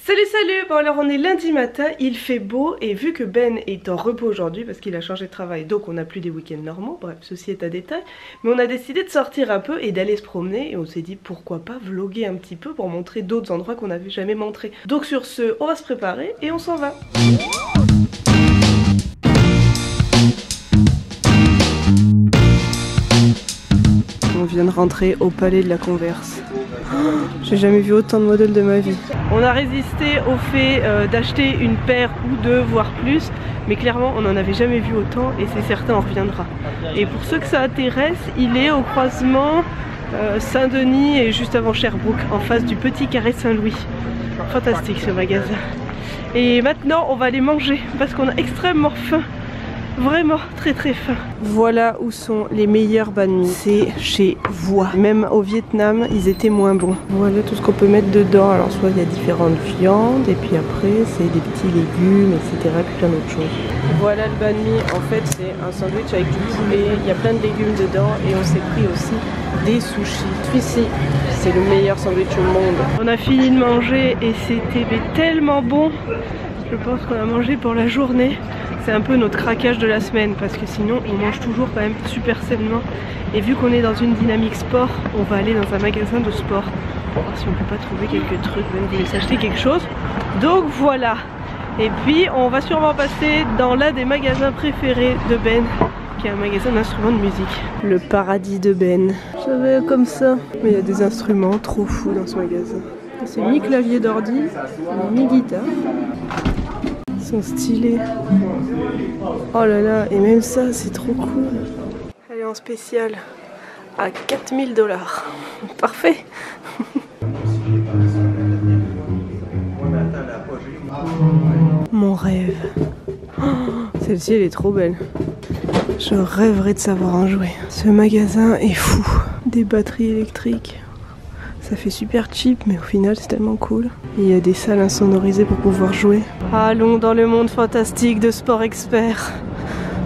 Salut salut. Bon alors on est lundi matin, il fait beau et vu que Ben est en repos aujourd'hui parce qu'il a changé de travail donc on n'a plus des week-ends normaux, bref ceci est un détail, mais on a décidé de sortir un peu et d'aller se promener et on s'est dit pourquoi pas vlogger un petit peu pour montrer d'autres endroits qu'on n'avait jamais montrés. Donc sur ce on va se préparer et on s'en va. On vient de rentrer au palais de la Converse. J'ai jamais vu autant de modèles de ma vie. On a résisté au fait d'acheter une paire ou deux, voire plus, mais clairement on n'en avait jamais vu autant et c'est certain on reviendra. Et pour ceux que ça intéresse, il est au croisement Saint-Denis et juste avant Sherbrooke, en face du petit carré Saint-Louis. Fantastique ce magasin. Et maintenant on va aller manger parce qu'on a extrêmement faim. Vraiment très très fin. Voilà où sont les meilleurs banh mi. C'est chez Voie. Même au Vietnam, ils étaient moins bons. Voilà tout ce qu'on peut mettre dedans. Alors soit il y a différentes viandes et puis après c'est des petits légumes, etc. Puis plein d'autres choses. Voilà le banh mi. En fait c'est un sandwich avec du poulet. Il y a plein de légumes dedans et on s'est pris aussi des sushis. Celui-ci, c'est le meilleur sandwich au monde. On a fini de manger et c'était tellement bon. Je pense qu'on a mangé pour la journée. C'est un peu notre craquage de la semaine parce que sinon on mange toujours quand même super sainement. Et vu qu'on est dans une dynamique sport, on va aller dans un magasin de sport pour voir si on peut pas trouver quelques trucs, même voulait s'acheter quelque chose. Donc voilà. Et puis on va sûrement passer dans l'un des magasins préférés de Ben, qui est un magasin d'instruments de musique. Le paradis de Ben. Je vais comme ça. Mais il y a des instruments trop fous dans ce magasin. C'est ni clavier d'ordi, ni guitare. Ils sont stylés. Oh là là, et même ça, c'est trop cool. Elle est en spécial à 4000 $. Parfait. Mon rêve. Oh, celle-ci, elle est trop belle. Je rêverais de savoir en jouer. Ce magasin est fou. Des batteries électriques. Ça fait super cheap, mais au final c'est tellement cool. Il y a des salles insonorisées pour pouvoir jouer. Allons dans le monde fantastique de Sport Expert.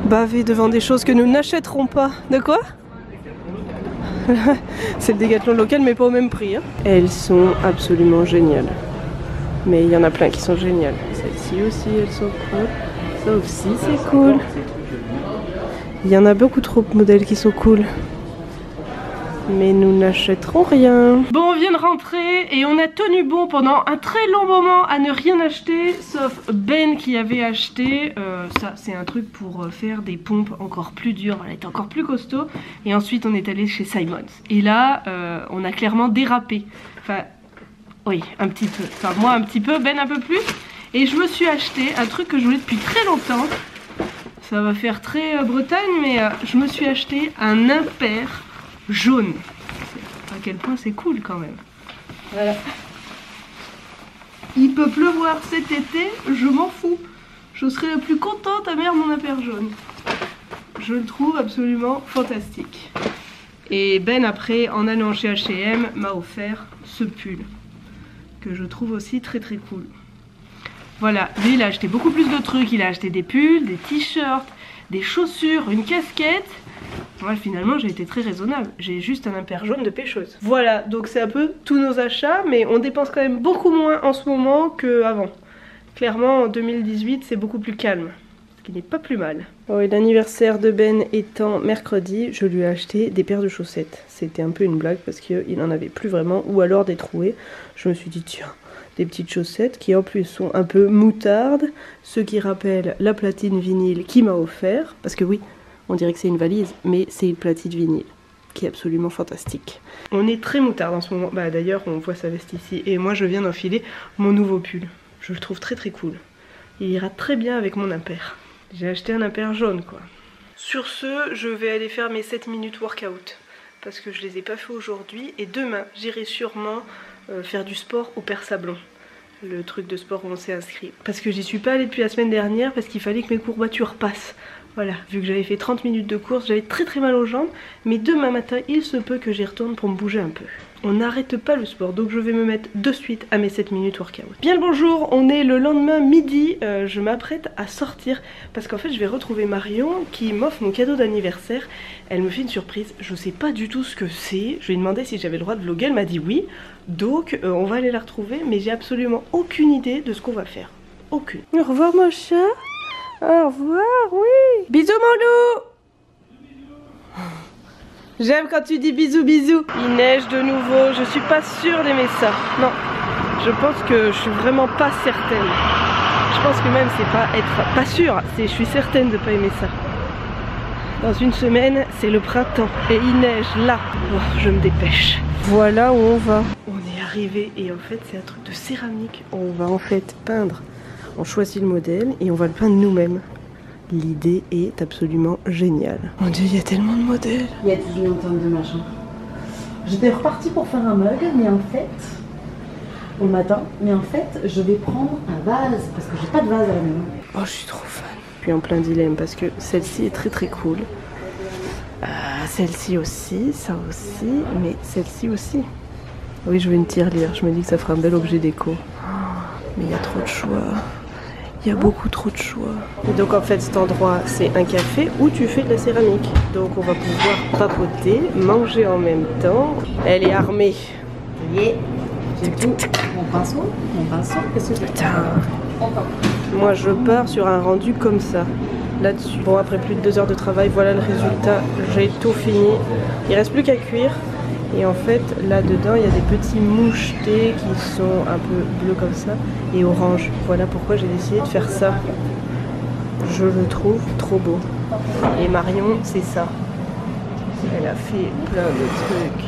Baver devant des choses que nous n'achèterons pas. De quoi? C'est le Décathlon local, mais pas au même prix. Hein. Elles sont absolument géniales. Mais il y en a plein qui sont géniales. Celles-ci aussi, elles sont cool. Ça aussi, c'est cool. Il y en a beaucoup trop de modèles qui sont cool. Mais nous n'achèterons rien. Bon, on vient de rentrer et on a tenu bon pendant un très long moment à ne rien acheter, sauf Ben qui avait acheté. Ça, c'est un truc pour faire des pompes encore plus dures. Elle était encore plus costaud. Et ensuite, on est allé chez Simons. Et là, on a clairement dérapé. Enfin, oui, un petit peu. Enfin, moi un petit peu, Ben un peu plus. Et je me suis acheté un truc que je voulais depuis très longtemps. Ça va faire très Bretagne, mais je me suis acheté un impair jaune. À quel point c'est cool quand même. Voilà. Il peut pleuvoir cet été, je m'en fous. Je serais la plus contente à mettre mon impair jaune. Je le trouve absolument fantastique. Et Ben après, en allant chez H&M, m'a offert ce pull. Que je trouve aussi très très cool. Voilà, lui il a acheté beaucoup plus de trucs. Il a acheté des pulls, des t-shirts, des chaussures, une casquette. Ouais, finalement j'ai été très raisonnable, j'ai juste un impair jaune de pêcheuse. Voilà, donc c'est un peu tous nos achats, mais on dépense quand même beaucoup moins en ce moment qu'avant. Clairement en 2018 c'est beaucoup plus calme, ce qui n'est pas plus mal. Oh, et l'anniversaire de Ben étant mercredi, je lui ai acheté des paires de chaussettes. C'était un peu une blague parce qu'il n'en avait plus vraiment, ou alors des trouées. Je me suis dit tiens, des petites chaussettes qui en plus sont un peu moutardes, ce qui rappelle la platine vinyle qu'il m'a offert, parce que oui, on dirait que c'est une valise, mais c'est une platine vinyle qui est absolument fantastique. On est très moutarde en ce moment. Bah d'ailleurs, on voit sa veste ici. Et moi, je viens d'enfiler mon nouveau pull. Je le trouve très très cool. Il ira très bien avec mon impair. J'ai acheté un impair jaune, quoi. Sur ce, je vais aller faire mes 7 minutes workout. Parce que je les ai pas fait aujourd'hui. Et demain, j'irai sûrement faire du sport au Père Sablon. Le truc de sport où on s'est inscrit. Parce que j'y suis pas allée depuis la semaine dernière. Parce qu'il fallait que mes courbatures passent. Voilà, vu que j'avais fait 30 minutes de course, j'avais très mal aux jambes. Mais demain matin, il se peut que j'y retourne pour me bouger un peu. On n'arrête pas le sport, donc je vais me mettre de suite à mes 7 minutes workout. Bien le bonjour, on est le lendemain midi, je m'apprête à sortir parce qu'en fait je vais retrouver Marion qui m'offre mon cadeau d'anniversaire. Elle me fait une surprise, je sais pas du tout ce que c'est, je lui ai demandé si j'avais le droit de vlogger, elle m'a dit oui. Donc on va aller la retrouver, mais j'ai absolument aucune idée de ce qu'on va faire. Aucune. Au revoir mon chat. Au revoir, oui. Bisous mon loup. J'aime quand tu dis bisous bisous. Il neige de nouveau, je suis pas sûre d'aimer ça. Non, je pense que je suis vraiment pas certaine. Je pense que même c'est pas être pas sûre, c'est je suis certaine de pas aimer ça. Dans une semaine, c'est le printemps et il neige là. Oh, je me dépêche. Voilà où on va. On est arrivé et en fait c'est un truc de céramique. On va en fait peindre. On choisit le modèle et on va le peindre nous-mêmes. L'idée est absolument géniale. Mon Dieu, il y a tellement de modèles. Il y a toujours autant de machins. J'étais repartie pour faire un mug, mais en fait, au matin, je vais prendre un vase, parce que j'ai pas de vase à la maison. Oh, je suis trop fan. Je suis en plein dilemme parce que celle-ci est très cool. Celle-ci aussi, ça aussi, mais celle-ci aussi. Oui, je veux une tirelire. Je me dis que ça fera un bel objet déco. Oh, mais il y a trop de choix. Il y a beaucoup trop de choix. Et donc en fait cet endroit c'est un café où tu fais de la céramique. Donc on va pouvoir papoter, manger en même temps. Elle est armée. Yeah. J'ai tout. Mon pinceau, qu'est-ce que c'est? Putain. Moi je pars sur un rendu comme ça. Là-dessus. Bon, après plus de 2 heures de travail, voilà le résultat. J'ai tout fini. Il reste plus qu'à cuire. Et en fait, là-dedans, il y a des petits mouchetés qui sont un peu bleus comme ça et orange. Voilà pourquoi j'ai décidé de faire ça. Je le trouve trop beau. Et Marion, c'est ça. Elle a fait plein de trucs.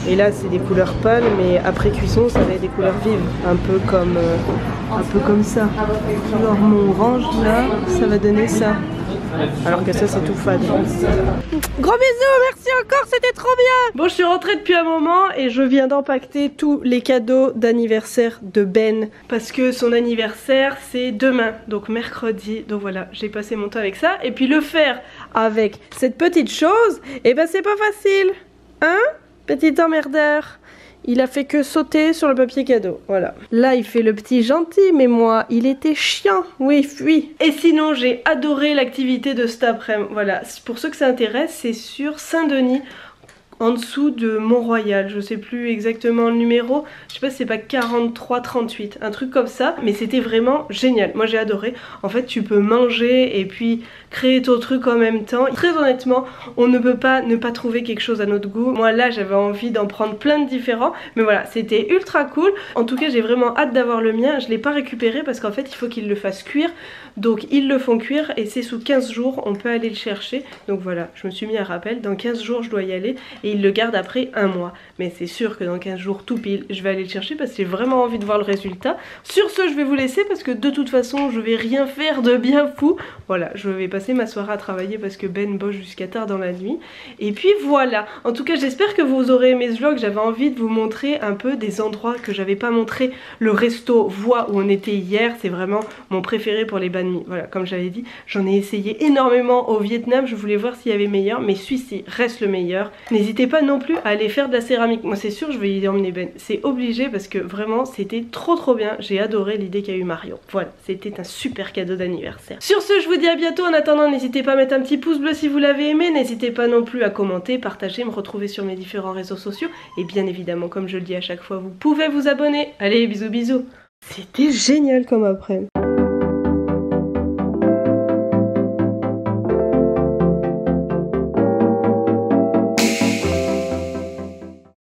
Et là, c'est des couleurs pâles, mais après cuisson, ça va être des couleurs vives. Un peu comme ça. Genre mon orange, là, ça va donner ça. Alors que ça c'est tout fade. Gros bisous, merci encore, c'était trop bien. Bon, je suis rentrée depuis un moment et je viens d'empaqueter tous les cadeaux d'anniversaire de Ben. Parce que son anniversaire c'est demain, donc mercredi. Donc voilà, j'ai passé mon temps avec ça. Et puis le faire avec cette petite chose, et ben c'est pas facile. Hein? Petit emmerdeur. Il a fait que sauter sur le papier cadeau, voilà. Là, il fait le petit gentil, mais moi, il était chiant, oui. Et sinon, j'ai adoré l'activité de cet après-midi, voilà. Pour ceux que ça intéresse, c'est sur Saint-Denis, en dessous de Mont-Royal, je sais plus exactement le numéro, je sais pas si c'est pas 43-38, un truc comme ça, mais c'était vraiment génial, moi j'ai adoré. En fait tu peux manger et puis créer ton truc en même temps. Très honnêtement, on ne peut pas ne pas trouver quelque chose à notre goût. Moi là j'avais envie d'en prendre plein de différents, mais voilà, c'était ultra cool. En tout cas j'ai vraiment hâte d'avoir le mien, je l'ai pas récupéré parce qu'en fait il faut qu'ils le fassent cuire, donc ils le font cuire et c'est sous 15 jours, on peut aller le chercher. Donc voilà, je me suis mis un rappel, dans 15 jours je dois y aller. Et il le garde après un mois. Mais c'est sûr que dans 15 jours tout pile, je vais aller le chercher parce que j'ai vraiment envie de voir le résultat. Sur ce, je vais vous laisser parce que de toute façon, je vais rien faire de bien fou. Voilà, je vais passer ma soirée à travailler parce que Ben bosse jusqu'à tard dans la nuit. Et puis voilà. En tout cas, j'espère que vous aurez aimé ce vlog. J'avais envie de vous montrer un peu des endroits que j'avais pas montré. Le resto Voie où on était hier, c'est vraiment mon préféré pour les banh mi. Voilà, comme j'avais dit, j'en ai essayé énormément au Vietnam. Je voulais voir s'il y avait meilleur, mais celui-ci reste le meilleur. N'hésitez pas non plus à aller faire de la céramique. Moi c'est sûr je vais y emmener Ben, c'est obligé parce que vraiment c'était trop bien. J'ai adoré l'idée qu'a eu Marion. Voilà, c'était un super cadeau d'anniversaire. Sur ce, je vous dis à bientôt. En attendant, n'hésitez pas à mettre un petit pouce bleu si vous l'avez aimé. N'hésitez pas non plus à commenter, partager, me retrouver sur mes différents réseaux sociaux. Et bien évidemment, comme je le dis à chaque fois, vous pouvez vous abonner. Allez, bisous bisous. C'était génial comme après.